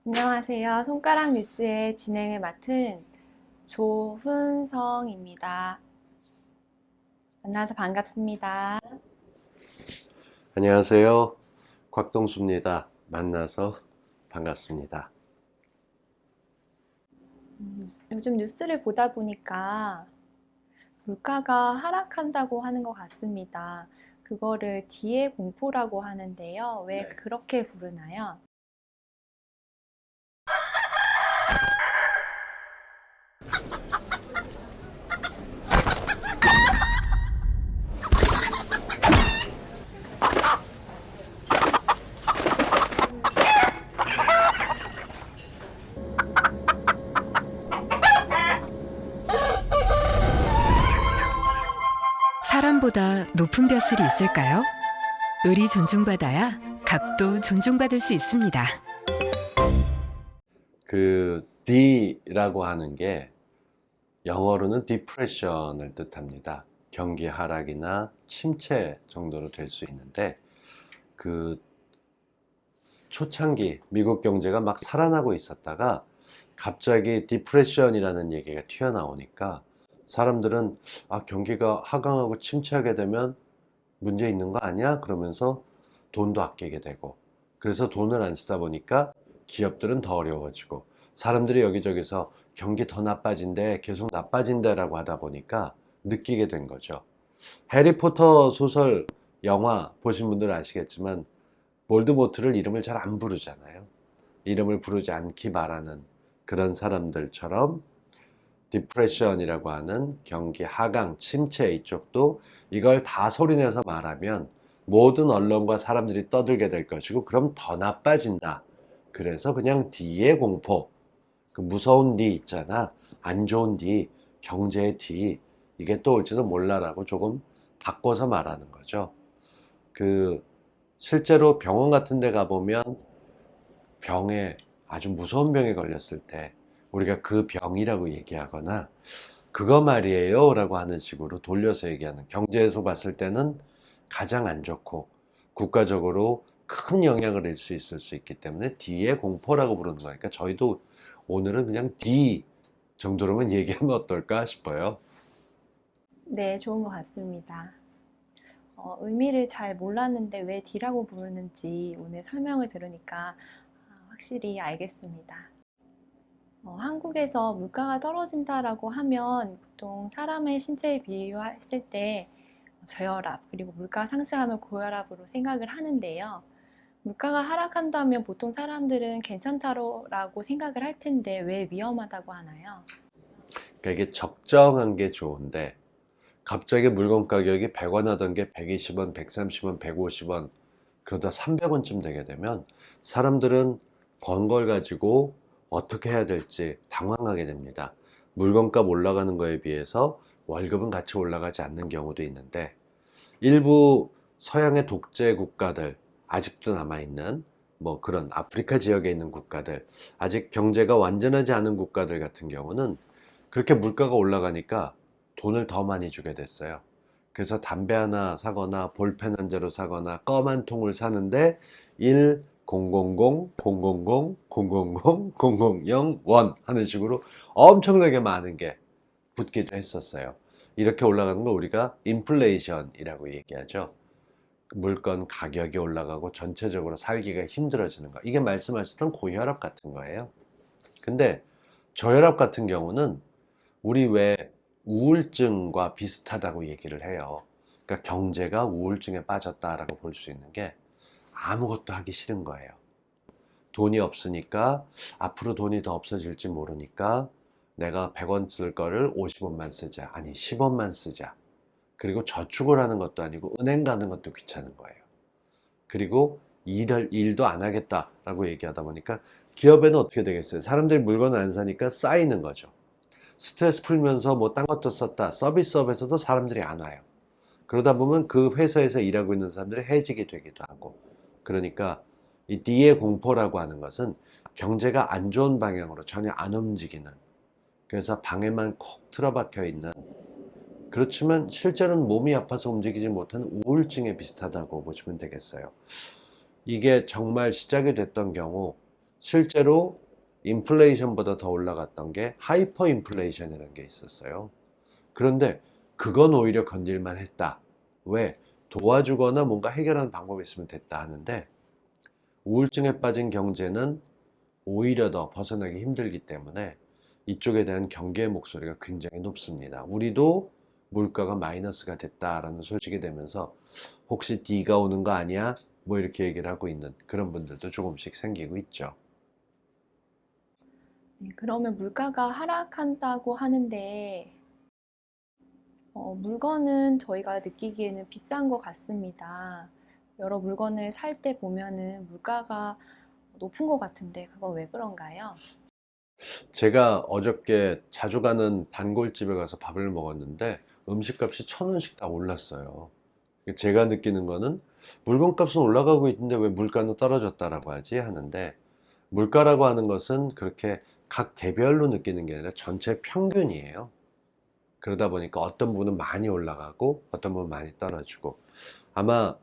안녕하세요. 손가락 뉴스의 진행을 맡은 조훈성입니다. 만나서 반갑습니다. 안녕하세요. 곽동수입니다. 만나서 반갑습니다. 요즘 뉴스를 보다 보니까 물가가 하락한다고 하는 것 같습니다. 그거를 뒤의 공포라고 하는데요. 왜 네. 그렇게 부르나요? 사람보다 높은 벼슬이 있을까요? 을이 존중받아야 갑도 존중받을 수 있습니다. 그 D라고 하는 게 영어로는 depression을 뜻합니다. 경기 하락이나 침체 정도로 될 수 있는데 그 초창기 미국 경제가 막 살아나고 있었다가 갑자기 디프레션이라는 얘기가 튀어나오니까 사람들은 경기가 하강하고 침체하게 되면 문제 있는 거 아니야? 그러면서 돈도 아끼게 되고, 그래서 돈을 안 쓰다 보니까 기업들은 더 어려워지고, 사람들이 여기저기서 경기 더 나빠진대, 계속 나빠진대 라고 하다 보니까 느끼게 된 거죠. 해리포터 소설 영화 보신 분들은 아시겠지만 볼드모트를 이름을 잘 안 부르잖아요. 이름을 부르지 않기 바라는 그런 사람들처럼 디프레션이라고 하는 경기 하강, 침체, 이쪽도 이걸 다 소리내서 말하면 모든 언론과 사람들이 떠들게 될 것이고, 그럼 더 나빠진다. 그래서 그냥 D의 공포, 그 무서운 D 있잖아, 안 좋은 D, 경제의 D, 이게 또 올지도 몰라라고 조금 바꿔서 말하는 거죠. 그 실제로 병원 같은 데 가보면 병에, 아주 무서운 병에 걸렸을 때 우리가 그 병이라고 얘기하거나 그거 말이에요 라고 하는 식으로 돌려서 얘기하는, 경제에서 봤을 때는 가장 안 좋고 국가적으로 큰 영향을 줄 수 있을 수 있기 때문에 D의 공포라고 부르는 거니까, 저희도 오늘은 그냥 D 정도로만 얘기하면 어떨까 싶어요. 네, 좋은 것 같습니다. 의미를 잘 몰랐는데 왜 D라고 부르는지 오늘 설명을 들으니까 확실히 알겠습니다. 한국에서 물가가 떨어진다라고 하면 보통 사람의 신체에 비유했을 때 저혈압, 그리고 물가 상승하면 고혈압으로 생각을 하는데요. 물가가 하락한다면 보통 사람들은 괜찮다라고 생각을 할 텐데 왜 위험하다고 하나요? 그러니까 이게 적정한 게 좋은데, 갑자기 물건 가격이 100원 하던 게 120원, 130원, 150원, 그러다 300원쯤 되게 되면 사람들은 번 걸 가지고 어떻게 해야 될지 당황하게 됩니다. 물건값 올라가는 거에 비해서 월급은 같이 올라가지 않는 경우도 있는데, 일부 서양의 독재 국가들, 아직도 남아있는 뭐 그런 아프리카 지역에 있는 국가들, 아직 경제가 완전하지 않은 국가들 같은 경우는 그렇게 물가가 올라가니까 돈을 더 많이 주게 됐어요. 그래서 담배 하나 사거나 볼펜 한 자루 사거나 껌 한 통을 사는데 1, 000, 000, 000, 000, 000원 하는 식으로 엄청나게 많은 게 붙기도 했었어요. 이렇게 올라가는 걸 우리가 인플레이션이라고 얘기하죠. 물건 가격이 올라가고 전체적으로 살기가 힘들어지는 거. 이게 말씀하셨던 고혈압 같은 거예요. 근데 저혈압 같은 경우는 우리 왜 우울증과 비슷하다고 얘기를 해요. 그러니까 경제가 우울증에 빠졌다라고 볼 수 있는 게, 아무것도 하기 싫은 거예요. 돈이 없으니까, 앞으로 돈이 더 없어질지 모르니까 내가 100원 쓸 거를 50원만 쓰자, 아니 10원만 쓰자. 그리고 저축을 하는 것도 아니고 은행 가는 것도 귀찮은 거예요. 그리고 일도 안 하겠다라고 얘기하다 보니까 기업에는 어떻게 되겠어요? 사람들이 물건을 안 사니까 쌓이는 거죠. 스트레스 풀면서 뭐 딴 것도 썼다, 서비스업에서도 사람들이 안 와요. 그러다 보면 그 회사에서 일하고 있는 사람들이 해직이 되기도 하고. 그러니까 이 D의 공포라고 하는 것은 경제가 안 좋은 방향으로 전혀 안 움직이는, 그래서 방에만 콕 틀어박혀 있는, 그렇지만 실제로는 몸이 아파서 움직이지 못하는 우울증에 비슷하다고 보시면 되겠어요. 이게 정말 시작이 됐던 경우, 실제로 인플레이션보다 더 올라갔던 게 하이퍼 인플레이션이라는 게 있었어요. 그런데 그건 오히려 건질만 했다. 왜? 도와주거나 뭔가 해결하는 방법이 있으면 됐다 하는데, 우울증에 빠진 경제는 오히려 더 벗어나기 힘들기 때문에 이쪽에 대한 경계의 목소리가 굉장히 높습니다. 우리도 물가가 마이너스가 됐다라는 소식이 되면서 혹시 D가 오는 거 아니야? 뭐 이렇게 얘기를 하고 있는 그런 분들도 조금씩 생기고 있죠. 네, 그러면 물가가 하락한다고 하는데, 물건은 저희가 느끼기에는 비싼 것 같습니다. 여러 물건을 살 때 보면은 물가가 높은 것 같은데, 그건 왜 그런가요? 제가 어저께 자주 가는 단골집에 가서 밥을 먹었는데 음식값이 1,000원씩 다 올랐어요. 제가 느끼는 거는 물건값은 올라가고 있는데 왜 물가는 떨어졌다라고 하지 하는데, 물가라고 하는 것은 그렇게 각 개별로 느끼는 게 아니라 전체 평균이에요. 그러다 보니까 어떤 부분은 많이 올라가고 어떤 부분은 많이 떨어지고, 아마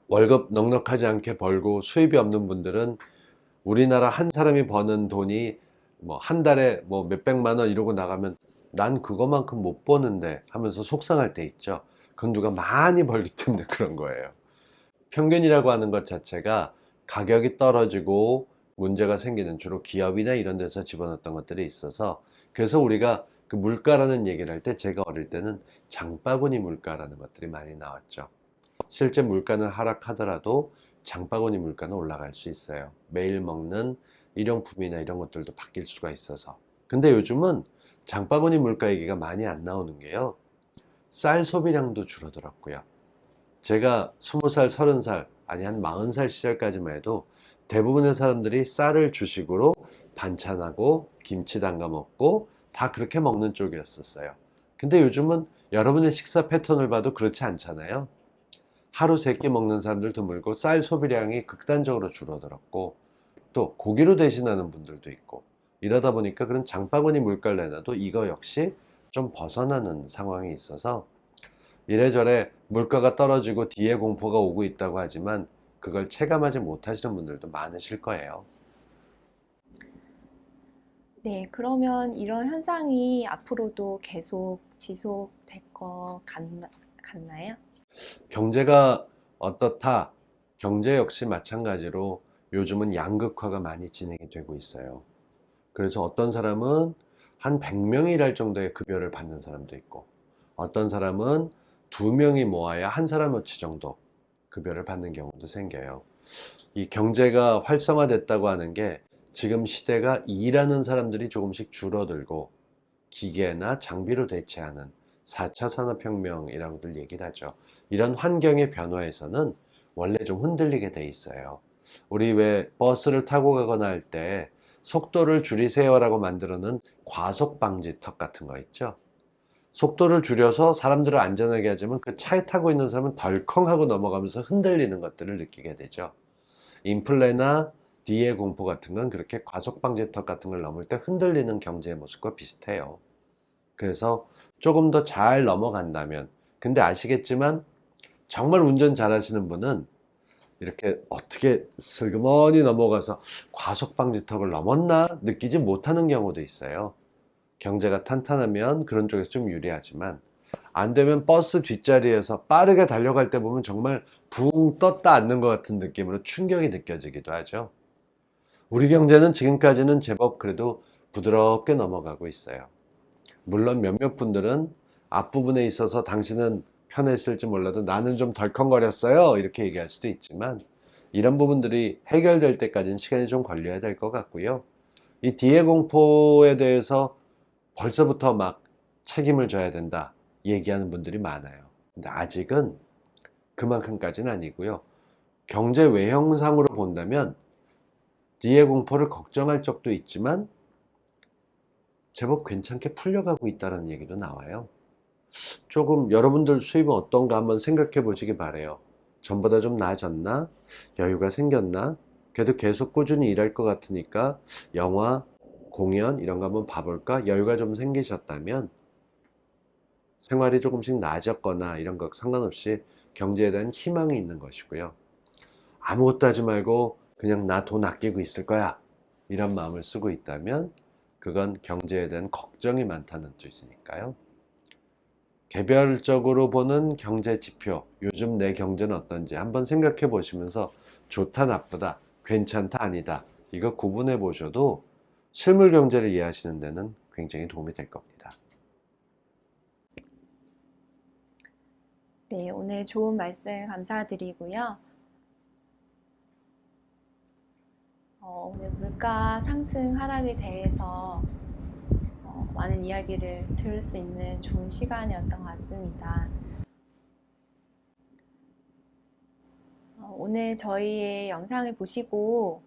월급 넉넉하지 않게 벌고 수입이 없는 분들은 우리나라 한 사람이 버는 돈이 뭐 한 달에 뭐 몇백만 원 이러고 나가면 난 그거만큼 못 버는데 하면서 속상할 때 있죠. 그건 누가 많이 벌기 때문에 그런 거예요. 평균이라고 하는 것 자체가 가격이 떨어지고 문제가 생기는 주로 기업이나 이런 데서 집어넣었던 것들이 있어서, 그래서 우리가 그 물가라는 얘기를 할 때 제가 어릴 때는 장바구니 물가라는 것들이 많이 나왔죠. 실제 물가는 하락하더라도 장바구니 물가는 올라갈 수 있어요. 매일 먹는 일용품이나 이런 것들도 바뀔 수가 있어서. 근데 요즘은 장바구니 물가 얘기가 많이 안 나오는 게요, 쌀 소비량도 줄어들었고요. 제가 20살, 30살, 아니 한 40살 시절까지만 해도 대부분의 사람들이 쌀을 주식으로 반찬하고 김치 담가 먹고 다 그렇게 먹는 쪽이었었어요. 근데 요즘은 여러분의 식사 패턴을 봐도 그렇지 않잖아요. 하루 3끼 먹는 사람들 드물고 쌀 소비량이 극단적으로 줄어들었고, 또 고기로 대신하는 분들도 있고, 이러다 보니까 그런 장바구니 물가를 내놔도 이거 역시 좀 벗어나는 상황이 있어서 이래저래 물가가 떨어지고 뒤에 공포가 오고 있다고 하지만 그걸 체감하지 못하시는 분들도 많으실 거예요. 네, 그러면 이런 현상이 앞으로도 계속 지속될 것 같나요? 경제가 어떻다? 경제 역시 마찬가지로 요즘은 양극화가 많이 진행이 되고 있어요. 그래서 어떤 사람은 한 100명이 일할 정도의 급여를 받는 사람도 있고, 어떤 사람은 2명이 모아야 한 사람어치 정도 급여를 받는 경우도 생겨요. 이 경제가 활성화됐다고 하는 게 지금 시대가 일하는 사람들이 조금씩 줄어들고 기계나 장비로 대체하는 4차 산업혁명이라고들 얘기를 하죠. 이런 환경의 변화에서는 원래 좀 흔들리게 돼 있어요. 우리 왜 버스를 타고 가거나 할 때 속도를 줄이세요라고 만들어 놓은 과속 방지턱 같은 거 있죠. 속도를 줄여서 사람들을 안전하게 하지만 그 차에 타고 있는 사람은 덜컹하고 넘어가면서 흔들리는 것들을 느끼게 되죠. 인플레나 D의 공포 같은 건 그렇게 과속 방지턱 같은 걸 넘을 때 흔들리는 경제의 모습과 비슷해요. 그래서 조금 더 잘 넘어간다면, 근데 아시겠지만 정말 운전 잘하시는 분은 이렇게 어떻게 슬그머니 넘어가서 과속 방지턱을 넘었나 느끼지 못하는 경우도 있어요. 경제가 탄탄하면 그런 쪽에서 좀 유리하지만, 안 되면 버스 뒷자리에서 빠르게 달려갈 때 보면 정말 붕 떴다 앉는 것 같은 느낌으로 충격이 느껴지기도 하죠. 우리 경제는 지금까지는 제법 그래도 부드럽게 넘어가고 있어요. 물론 몇몇 분들은 앞부분에 있어서 당신은 편했을지 몰라도 나는 좀 덜컹거렸어요 이렇게 얘기할 수도 있지만, 이런 부분들이 해결될 때까지는 시간이 좀 걸려야 될 것 같고요. 이 뒤의 공포에 대해서 벌써부터 막 책임을 져야 된다 얘기하는 분들이 많아요. 근데 아직은 그만큼까지는 아니고요. 경제 외형상으로 본다면 뒤의 공포를 걱정할 적도 있지만 제법 괜찮게 풀려가고 있다는 얘기도 나와요. 조금 여러분들 수입은 어떤가 한번 생각해 보시기 바래요. 전보다 좀 나아졌나? 여유가 생겼나? 그래도 계속 꾸준히 일할 것 같으니까 영화, 공연 이런 거 한번 봐볼까? 여유가 좀 생기셨다면, 생활이 조금씩 나아졌거나 이런 거 상관없이 경제에 대한 희망이 있는 것이고요. 아무것도 하지 말고 그냥 나 돈 아끼고 있을 거야 이런 마음을 쓰고 있다면 그건 경제에 대한 걱정이 많다는 뜻이니까요. 개별적으로 보는 경제 지표, 요즘 내 경제는 어떤지 한번 생각해 보시면서 좋다, 나쁘다, 괜찮다, 아니다, 이거 구분해 보셔도 실물 경제를 이해하시는 데는 굉장히 도움이 될 겁니다. 네, 오늘 좋은 말씀 감사드리고요. 오늘 물가 상승 하락에 대해서 많은 이야기를 들을 수 있는 좋은 시간이었던 것 같습니다. 오늘 저희의 영상을 보시고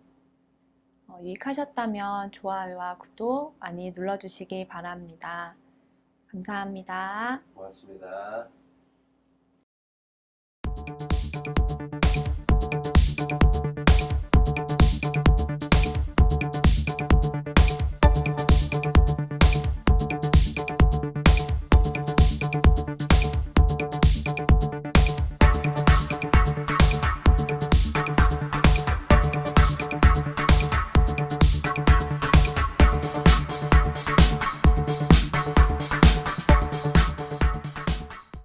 유익하셨다면 좋아요와 구독 많이 눌러주시기 바랍니다. 감사합니다. 고맙습니다.